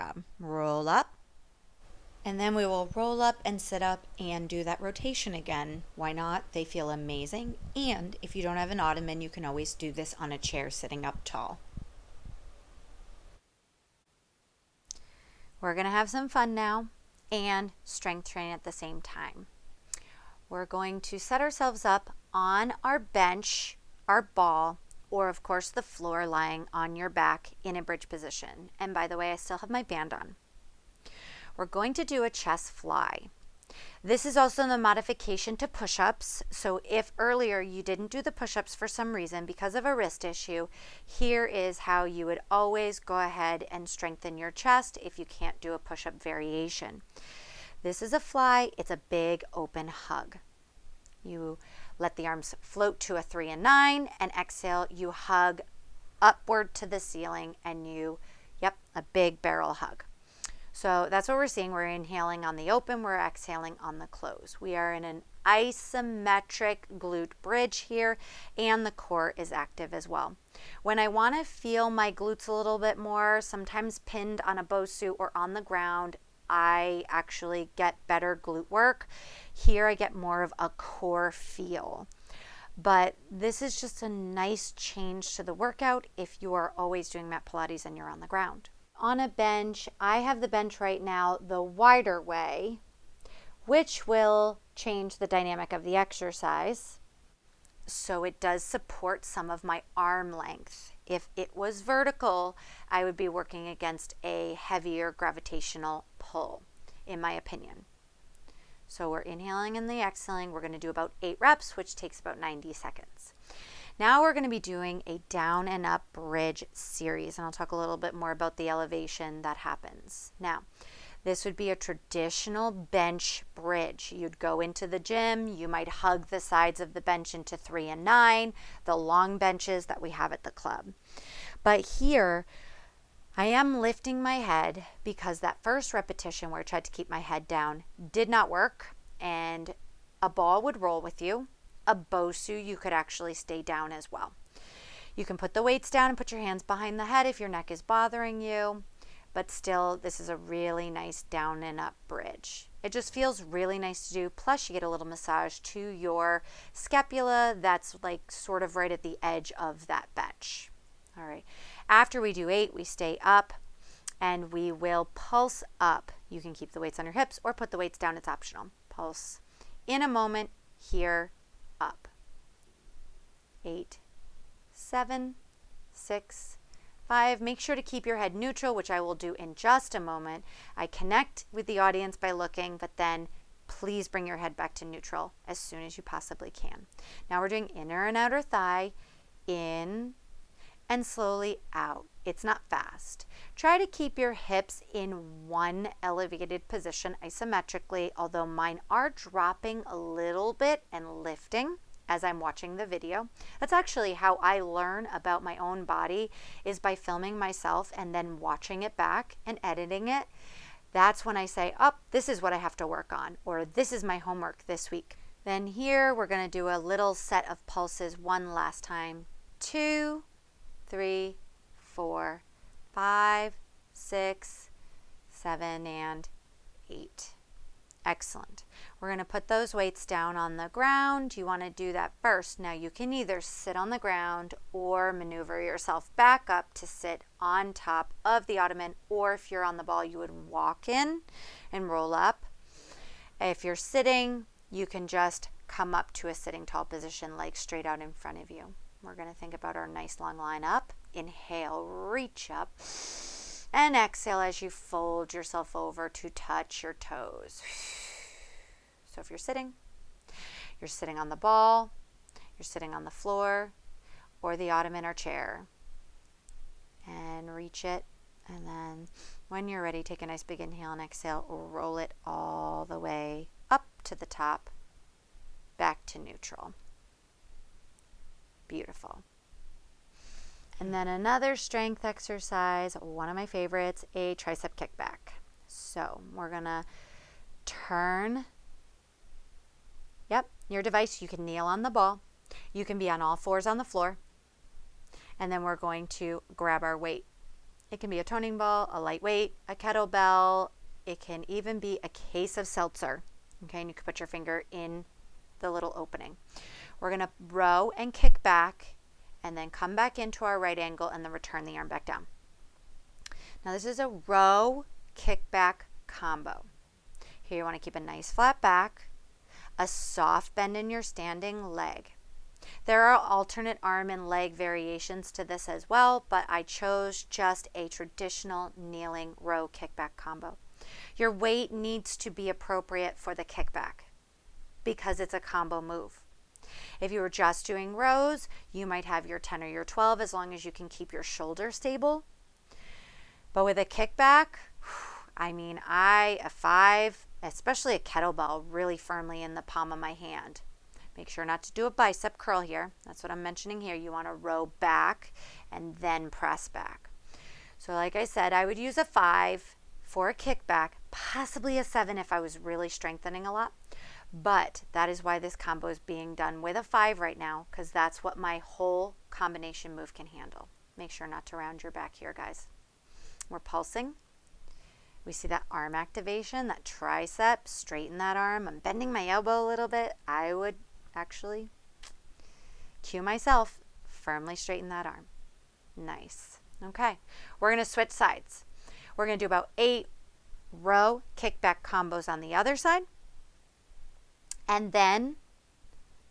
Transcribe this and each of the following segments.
job. Roll up. And then we will roll up and sit up and do that rotation again. Why not? They feel amazing. And if you don't have an ottoman, you can always do this on a chair sitting up tall. We're going to have some fun now and strength train at the same time. We're going to set ourselves up on our bench, our ball, or of course the floor lying on your back in a bridge position. And by the way, I still have my band on. We're going to do a chest fly. This is also the modification to push-ups. So if earlier you didn't do the push-ups for some reason because of a wrist issue, here is how you would always go ahead and strengthen your chest if you can't do a push-up variation. This is a fly. It's a big open hug. You let the arms float to a 3 and 9 and exhale. You hug upward to the ceiling and a big barrel hug. So that's what we're seeing. We're inhaling on the open, we're exhaling on the close. We are in an isometric glute bridge here, and the core is active as well. When I want to feel my glutes a little bit more, sometimes pinned on a Bosu or on the ground, I actually get better glute work. Here I get more of a core feel. But this is just a nice change to the workout if you are always doing mat Pilates and you're on the ground. On a bench, I have the bench right now the wider way, which will change the dynamic of the exercise. So it does support some of my arm length. If it was vertical, I would be working against a heavier gravitational pull, in my opinion. So we're inhaling and the exhaling. We're going to do about 8 reps, which takes about 90 seconds. Now we're going to be doing a down and up bridge series, and I'll talk a little bit more about the elevation that happens. Now, this would be a traditional bench bridge. You'd go into the gym, you might hug the sides of the bench into 3 and 9, the long benches that we have at the club. But here, I am lifting my head because that first repetition where I tried to keep my head down did not work, and a ball would roll with you. A Bosu, you could actually stay down as well. You can put the weights down and put your hands behind the head if your neck is bothering you, but still, this is a really nice down and up bridge. It just feels really nice to do, plus you get a little massage to your scapula that's like sort of right at the edge of that bench. All right, after we do 8, we stay up and we will pulse up. You can keep the weights on your hips or put the weights down, it's optional. Pulse in a moment, here, up. 8, 7, 6, 5. Make sure to keep your head neutral, which I will do in just a moment. I connect with the audience by looking, but then please bring your head back to neutral as soon as you possibly can. Now we're doing inner and outer thigh, in and slowly out. It's not fast. Try to keep your hips in one elevated position isometrically, although mine are dropping a little bit and lifting as I'm watching the video. That's actually how I learn about my own body, is by filming myself and then watching it back and editing it. That's when I say, oh, this is what I have to work on, or this is my homework this week. Then here we're going to do a little set of pulses one last time. 2, 3, 4, 5, 6, 7, and 8. Excellent. We're going to put those weights down on the ground. You want to do that first. Now you can either sit on the ground or maneuver yourself back up to sit on top of the ottoman, or if you're on the ball, you would walk in and roll up. If you're sitting, you can just come up to a sitting tall position, legs straight out in front of you. We're going to think about our nice long line up. Inhale, reach up, and exhale as you fold yourself over to touch your toes. So if you're sitting on the ball, you're sitting on the floor, or the ottoman or chair. And reach it, and then when you're ready, take a nice big inhale and exhale, roll it all the way up to the top, back to neutral. Beautiful. And then another strength exercise, one of my favorites, a tricep kickback. So we're going to turn, your device. You can kneel on the ball. You can be on all fours on the floor. And then we're going to grab our weight It can be a toning ball, a lightweight, a kettlebell. It can even be a case of seltzer. Okay, and you can put your finger in the little opening. We're going to row and kick back and then come back into our right angle and then return the arm back down. Now this is a row kick back combo. Here you want to keep a nice flat back, a soft bend in your standing leg. There are alternate arm and leg variations to this as well, but I chose just a traditional kneeling row kickback combo. Your weight needs to be appropriate for the kickback because it's a combo move. If you were just doing rows, you might have your 10 or your 12 as long as you can keep your shoulder stable. But with a kickback, a 5, especially a kettlebell, really firmly in the palm of my hand. Make sure not to do a bicep curl here. That's what I'm mentioning here. You want to row back and then press back. So like I said, I would use a 5 for a kickback, possibly a 7 if I was really strengthening a lot. But that is why this combo is being done with a 5 right now, because that's what my whole combination move can handle. Make sure not to round your back here, guys. We're pulsing. We see that arm activation, that tricep, straighten that arm. I'm bending my elbow a little bit. I would actually cue myself, firmly straighten that arm. Nice. Okay, we're going to switch sides. We're going to do about 8 row kickback combos on the other side. And then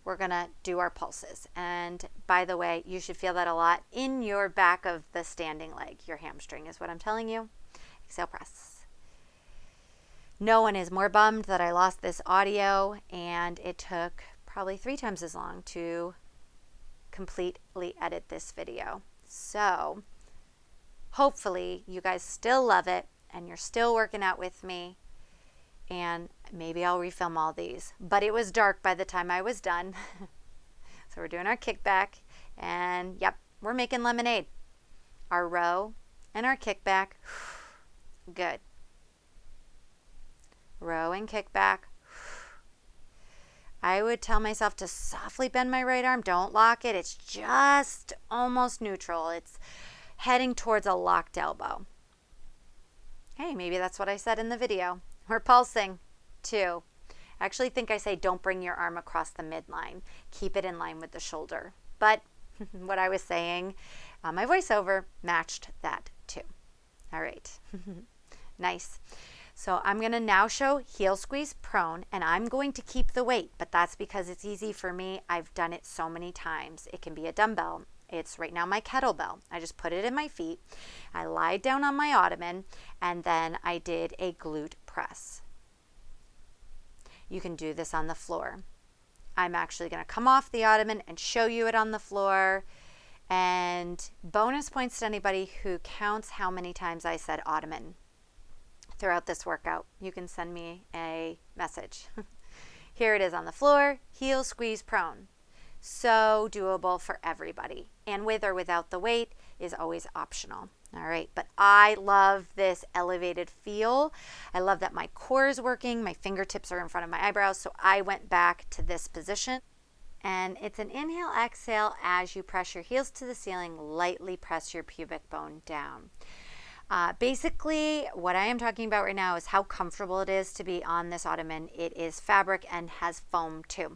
we're going to do our pulses. And by the way, you should feel that a lot in your back of the standing leg. Your hamstring is what I'm telling you. Exhale, press. No one is more bummed that I lost this audio, and it took probably 3 times as long to completely edit this video. So hopefully you guys still love it and you're still working out with me, and maybe I'll refilm all these. But it was dark by the time I was done. So we're doing our kickback, and yep, we're making lemonade. Our row and our kickback. Good. Row and kickback. I would tell myself to softly bend my right arm. Don't lock it. It's just almost neutral. It's heading towards a locked elbow. Hey, maybe that's what I said in the video. We're pulsing. 2. I actually think I say don't bring your arm across the midline. Keep it in line with the shoulder. But what I was saying on my voiceover matched that too. All right. Nice. So I'm going to now show heel squeeze prone, and I'm going to keep the weight, but that's because it's easy for me. I've done it so many times. It can be a dumbbell. It's right now my kettlebell. I just put it in my feet. I lied down on my ottoman, and then I did a glute press. You can do this on the floor. I'm actually going to come off the ottoman and show you it on the floor. And bonus points to anybody who counts how many times I said ottoman throughout this workout. You can send me a message. Here it is on the floor, heel squeeze prone. So doable for everybody. And with or without the weight is always optional. All right, but I love this elevated feel. I love that my core is working. My fingertips are in front of my eyebrows. So I went back to this position. And it's an inhale, exhale as you press your heels to the ceiling, lightly press your pubic bone down. Basically, what I am talking about right now is how comfortable it is to be on this ottoman. It is fabric and has foam too.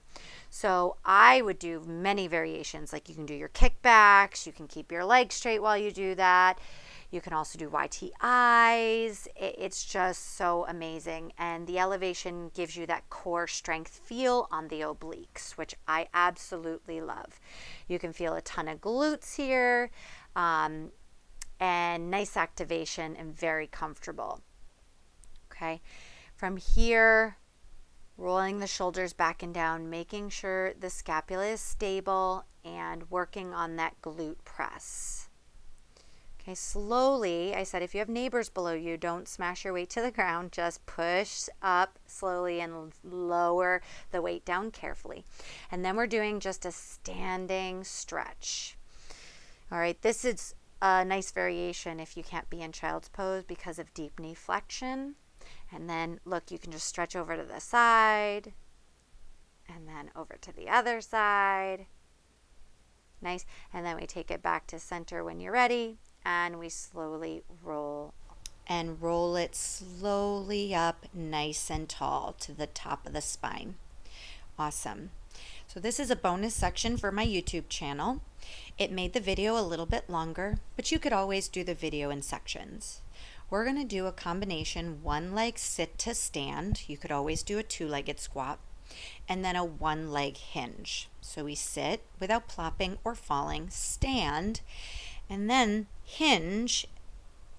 So I would do many variations, like you can do your kickbacks, you can keep your legs straight while you do that. You can also do YTIs. It's just so amazing. And the elevation gives you that core strength feel on the obliques, which I absolutely love. You can feel a ton of glutes here. And nice activation and very comfortable. Okay, from here, rolling the shoulders back and down, making sure the scapula is stable and working on that glute press. Okay, slowly, I said if you have neighbors below you, don't smash your weight to the ground, just push up slowly and lower the weight down carefully. And then we're doing just a standing stretch. All right, this is a nice variation if you can't be in child's pose because of deep knee flexion. And then look, you can just stretch over to the side and then over to the other side. Nice. And then we take it back to center when you're ready, and we slowly roll. And roll it slowly up nice and tall to the top of the spine. Awesome. So this is a bonus section for my YouTube channel. It made the video a little bit longer, but you could always do the video in sections. We're going to do a combination one leg sit to stand. You could always do a two-legged squat, and then a one leg hinge. So we sit without plopping or falling, stand, and then hinge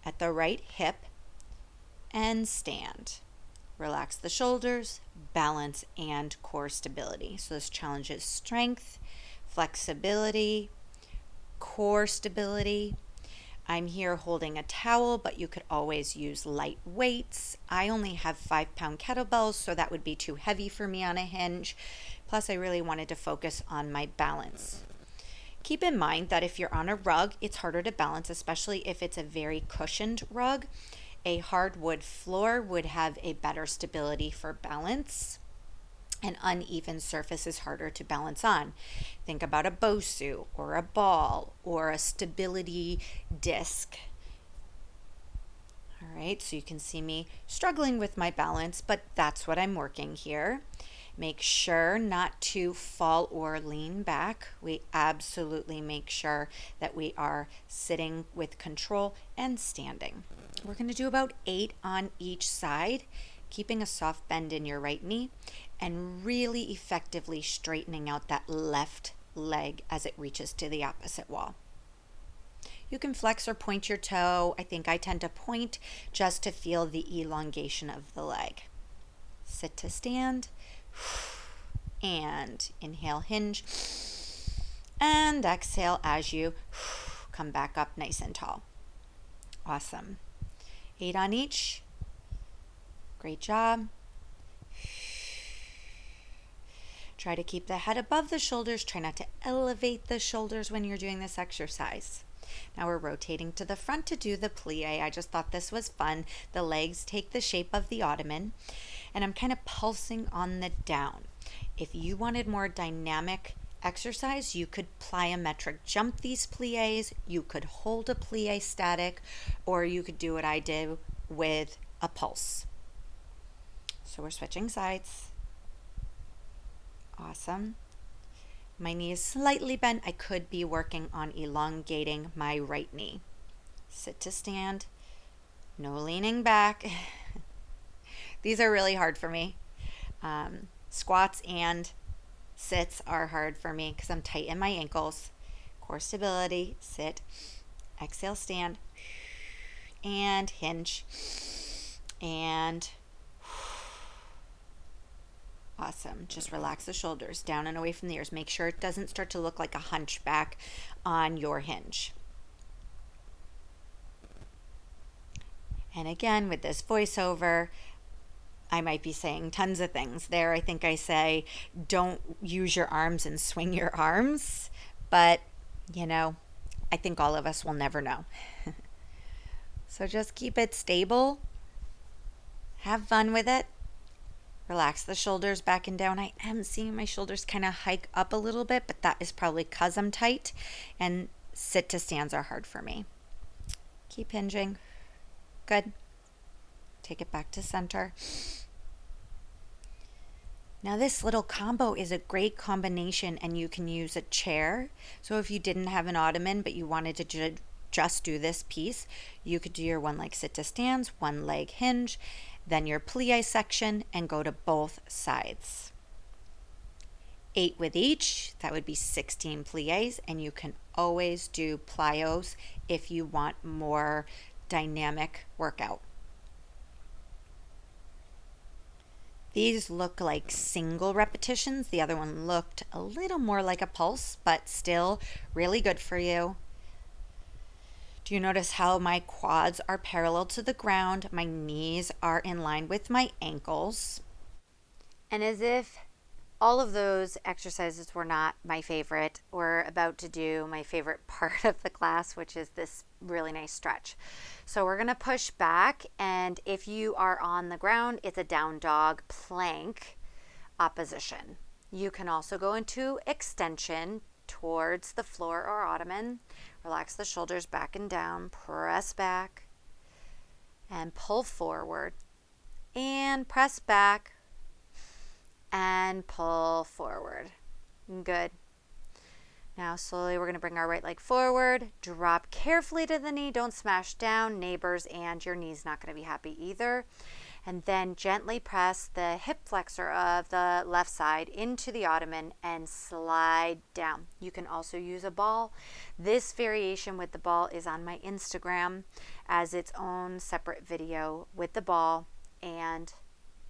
at the right hip and stand. Relax the shoulders, balance, and core stability. So this challenges strength, flexibility, core stability. I'm here holding a towel, but you could always use light weights. I only have 5-pound kettlebells, so that would be too heavy for me on a hinge. Plus, I really wanted to focus on my balance. Keep in mind that if you're on a rug, it's harder to balance, especially if it's a very cushioned rug. A hardwood floor would have a better stability for balance. An uneven surface is harder to balance on. Think about a BOSU or a ball or a stability disc. All right, so you can see me struggling with my balance, but that's what I'm working here. Make sure not to fall or lean back. We absolutely make sure that we are sitting with control and standing. We're going to do about 8 on each side, keeping a soft bend in your right knee and really effectively straightening out that left leg as it reaches to the opposite wall. You can flex or point your toe. I think I tend to point just to feel the elongation of the leg. Sit to stand. And inhale, hinge, and exhale as you come back up nice and tall. Awesome. 8 on each. Great job. Try to keep the head above the shoulders. Try not to elevate the shoulders when you're doing this exercise. Now we're rotating to the front to do the plie. I just thought this was fun. The legs take the shape of the ottoman, and I'm kind of pulsing on the down. If you wanted more dynamic exercise, you could plyometric jump these plies. You could hold a plie static, or you could do what I did with a pulse. So we're switching sides. Awesome. My knee is slightly bent. I could be working on elongating my right knee. Sit to stand. No leaning back. These are really hard for me. Squats and sits are hard for me because I'm tight in my ankles. Core stability. Sit. Exhale, stand. And hinge. And awesome. Just relax the shoulders down and away from the ears. Make sure it doesn't start to look like a hunchback on your hinge. And again, with this voiceover, I might be saying tons of things. There, I think I say, don't use your arms and swing your arms. But, I think all of us will never know. So just keep it stable. Have fun with it. Relax the shoulders back and down. I am seeing my shoulders kind of hike up a little bit, but that is probably because I'm tight, and sit to stands are hard for me. Keep hinging. Good. Take it back to center. Now this little combo is a great combination, and you can use a chair. So if you didn't have an ottoman, but you wanted to just do this piece, you could do your one leg sit to stands, one leg hinge, then your plie section, and go to both sides. 8 with each, that would be 16 plies, and you can always do plyos if you want more dynamic workout. These look like single repetitions. The other one looked a little more like a pulse, but still really good for you. Do you notice how my quads are parallel to the ground? My knees are in line with my ankles. And as if all of those exercises were not my favorite, we're about to do my favorite part of the class, which is this really nice stretch. So we're going to push back, and if you are on the ground, it's a down dog plank opposition. You can also go into extension towards the floor or ottoman. Relax the shoulders back and down. Press back and pull forward. And press back and pull forward. Good. Now slowly we're going to bring our right leg forward, drop carefully to the knee, don't smash down, neighbors, and your knee's not going to be happy either. And then gently press the hip flexor of the left side into the ottoman and slide down. You can also use a ball. This variation with the ball is on my Instagram as its own separate video with the ball and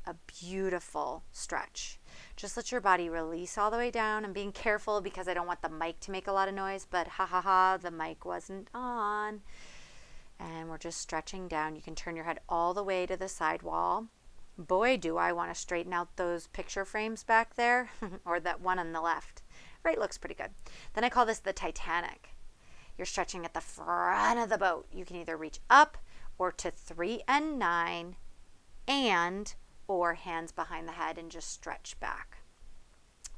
a beautiful stretch. Just let your body release all the way down. I'm being careful because I don't want the mic to make a lot of noise, but the mic wasn't on. And we're just stretching down. You can turn your head all the way to the side wall. Boy, do I want to straighten out those picture frames back there, or that one on the left. Right looks pretty good. Then I call this the Titanic. You're stretching at the front of the boat. You can either reach up or to 3 and 9 or hands behind the head and just stretch back.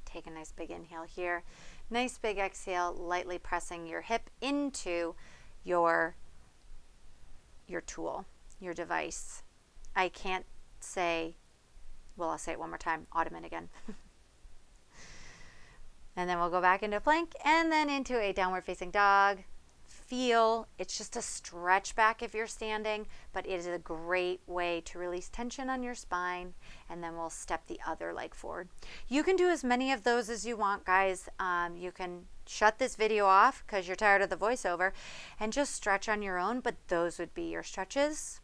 Take a nice big inhale here. Nice big exhale, lightly pressing your hip into your tool, your device. I can't say, well, I'll say it one more time, ottoman again. And then we'll go back into plank and then into a downward facing dog. Feel, it's just a stretch back if you're standing, but it is a great way to release tension on your spine, and then we'll step the other leg forward. You can do as many of those as you want, guys. You can shut this video off because you're tired of the voiceover and just stretch on your own, but those would be your stretches.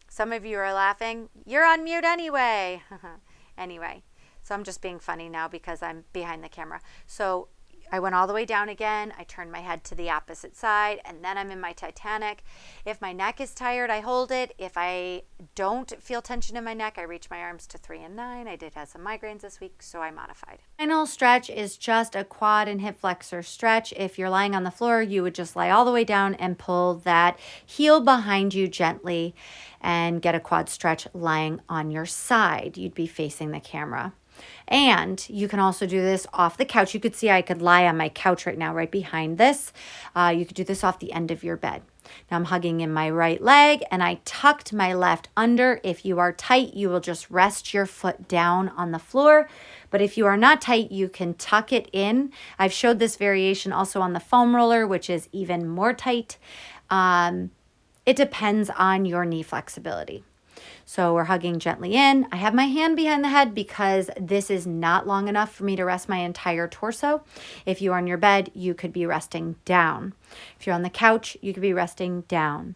Some of you are laughing. You're on mute anyway. Anyway, so I'm just being funny now because I'm behind the camera. So I went all the way down again. I turned my head to the opposite side, and then I'm in my Titanic. If my neck is tired, I hold it. If I don't feel tension in my neck, I reach my arms to 3 and 9. I did have some migraines this week, so I modified. Final stretch is just a quad and hip flexor stretch. If you're lying on the floor, you would just lie all the way down and pull that heel behind you gently and get a quad stretch lying on your side. You'd be facing the camera. And you can also do this off the couch. You could see I could lie on my couch right now, right behind this. You could do this off the end of your bed. Now I'm hugging in my right leg and I tucked my left under. If you are tight, you will just rest your foot down on the floor. But if you are not tight, you can tuck it in. I've showed this variation also on the foam roller, which is even more tight. It depends on your knee flexibility. So we're hugging gently in. I have my hand behind the head because this is not long enough for me to rest my entire torso. If you're on your bed, you could be resting down. If you're on the couch, you could be resting down.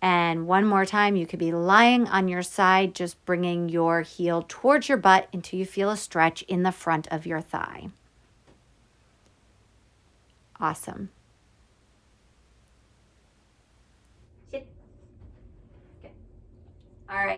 And one more time, you could be lying on your side, just bringing your heel towards your butt until you feel a stretch in the front of your thigh. Awesome. Sit. Okay. All right.